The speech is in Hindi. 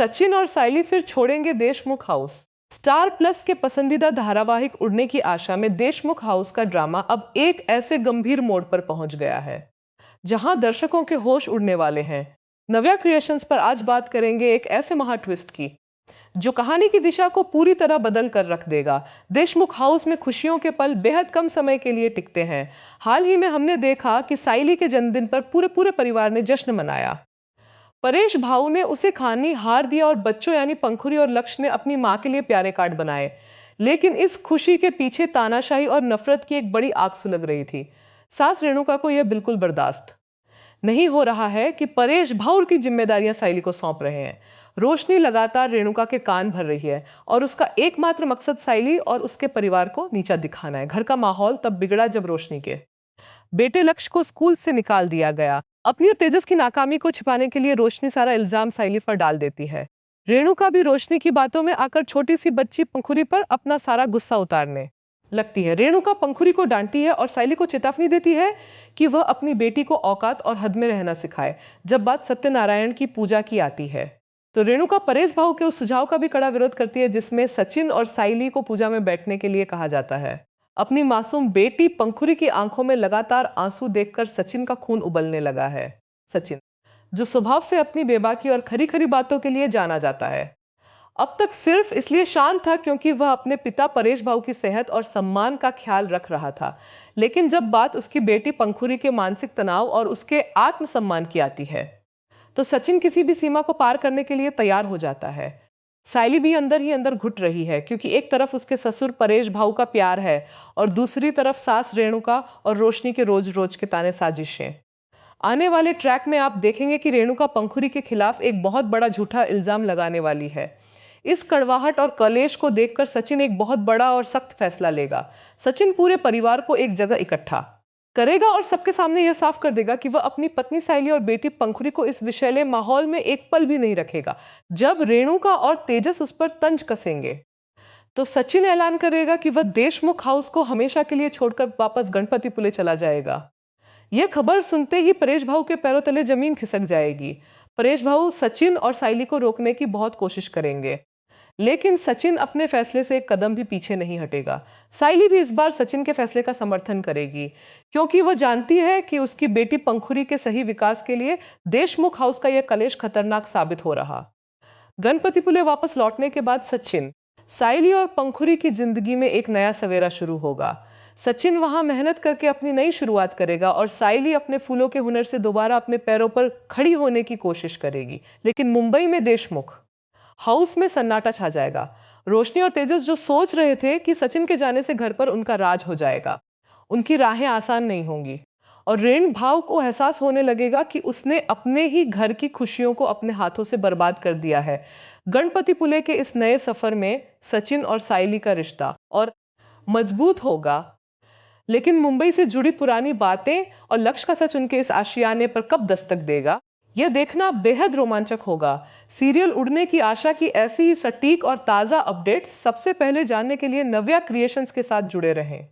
सचिन और साइली फिर छोड़ेंगे देशमुख हाउस। स्टार प्लस के पसंदीदा धारावाहिक उड़ने की आशा में देशमुख हाउस का ड्रामा अब एक ऐसे गंभीर मोड़ पर पहुंच गया है जहां दर्शकों के होश उड़ने वाले हैं। नव्या क्रिएशंस पर आज बात करेंगे एक ऐसे महा ट्विस्ट की जो कहानी की दिशा को पूरी तरह बदल कर रख देगा। देशमुख हाउस में खुशियों के पल बेहद कम समय के लिए टिकते हैं। हाल ही में हमने देखा कि साइली के जन्मदिन पर पूरे पूरे परिवार ने जश्न मनाया। परेश भाऊ ने उसे खानी हार दिया और बच्चों यानी पंखुरी और लक्ष्य ने अपनी मां के लिए प्यारे कार्ड बनाए। लेकिन इस खुशी के पीछे तानाशाही और नफरत की एक बड़ी आग सुलग रही थी। सास रेणुका को यह बिल्कुल बर्दाश्त नहीं हो रहा है कि परेश भाऊ की जिम्मेदारियां साइली को सौंप रहे हैं। रोशनी लगातार रेणुका के कान भर रही है और उसका एकमात्र मकसद साइली और उसके परिवार को नीचा दिखाना है। घर का माहौल तब बिगड़ा जब रोशनी के बेटे लक्ष्य को स्कूल से निकाल दिया गया। अपनी और तेजस की नाकामी को छिपाने के लिए रोशनी सारा इल्जाम साइली पर डाल देती है। रेणुका भी रोशनी की बातों में आकर छोटी सी बच्ची पंखुरी पर अपना सारा गुस्सा उतारने लगती है। रेणुका पंखुरी को डांटती है और साइली को चेतावनी देती है कि वह अपनी बेटी को औकात और हद में रहना सिखाए। जब बात सत्यनारायण की पूजा की आती है तो रेणुका परेश भाऊ के उस सुझाव का भी कड़ा विरोध करती है जिसमें सचिन और साइली को पूजा में बैठने के लिए कहा जाता है। अपनी मासूम बेटी पंखुरी की आंखों में लगातार आंसू देखकर सचिन का खून उबलने लगा है। सचिन, जो स्वभाव से अपनी बेबाकी और खरी खरी बातों के लिए जाना जाता है, अब तक सिर्फ इसलिए शांत था क्योंकि वह अपने पिता परेश भाऊ की सेहत और सम्मान का ख्याल रख रहा था। लेकिन जब बात उसकी बेटी पंखुरी के मानसिक तनाव और उसके आत्मसम्मान की आती है तो सचिन किसी भी सीमा को पार करने के लिए तैयार हो जाता है। साइली भी अंदर ही अंदर घुट रही है क्योंकि एक तरफ उसके ससुर परेश भाऊ का प्यार है और दूसरी तरफ सास रेणुका और रोशनी के रोज रोज के ताने साजिशें। आने वाले ट्रैक में आप देखेंगे कि रेणुका पंखुरी के खिलाफ एक बहुत बड़ा झूठा इल्जाम लगाने वाली है। इस कड़वाहट और कलेश को देखकर सचिन एक बहुत बड़ा और सख्त फैसला लेगा। सचिन पूरे परिवार को एक जगह इकट्ठा करेगा और सबके सामने यह साफ कर देगा कि वह अपनी पत्नी साइली और बेटी पंखुरी को इस विषैले माहौल में एक पल भी नहीं रखेगा। जब रेणुका और तेजस उस पर तंज कसेंगे तो सचिन ऐलान करेगा कि वह देशमुख हाउस को हमेशा के लिए छोड़कर वापस गणपतिपुले चला जाएगा। यह खबर सुनते ही परेश भाऊ के पैरों तले जमीन खिसक जाएगी। परेश भाऊ सचिन और साइली को रोकने की बहुत कोशिश करेंगे लेकिन सचिन अपने फैसले से एक कदम भी पीछे नहीं हटेगा। साइली भी इस बार सचिन के फैसले का समर्थन करेगी क्योंकि वह जानती है कि उसकी बेटी पंखुरी के सही विकास के लिए देशमुख हाउस का यह कलेश खतरनाक साबित हो रहा। गणपतिपुले वापस लौटने के बाद सचिन, साइली और पंखुरी की जिंदगी में एक नया सवेरा शुरू होगा। सचिन वहां मेहनत करके अपनी नई शुरुआत करेगा और साइली अपने फूलों के हुनर से दोबारा अपने पैरों पर खड़ी होने की कोशिश करेगी। लेकिन मुंबई में देशमुख हाउस में सन्नाटा छा जाएगा। रोशनी और तेजस जो सोच रहे थे कि सचिन के जाने से घर पर उनका राज हो जाएगा, उनकी राहें आसान नहीं होंगी और रेण भाव को एहसास होने लगेगा कि उसने अपने ही घर की खुशियों को अपने हाथों से बर्बाद कर दिया है। गणपतिपुले के इस नए सफर में सचिन और साइली का रिश्ता और मजबूत होगा लेकिन मुंबई से जुड़ी पुरानी बातें और लक्ष्य का सच उनके इस आशियाने पर कब दस्तक देगा, यह देखना बेहद रोमांचक होगा। सीरियल उड़ने की आशा की ऐसी ही सटीक और ताज़ा अपडेट्स सबसे पहले जानने के लिए नव्या क्रिएशंस के साथ जुड़े रहें।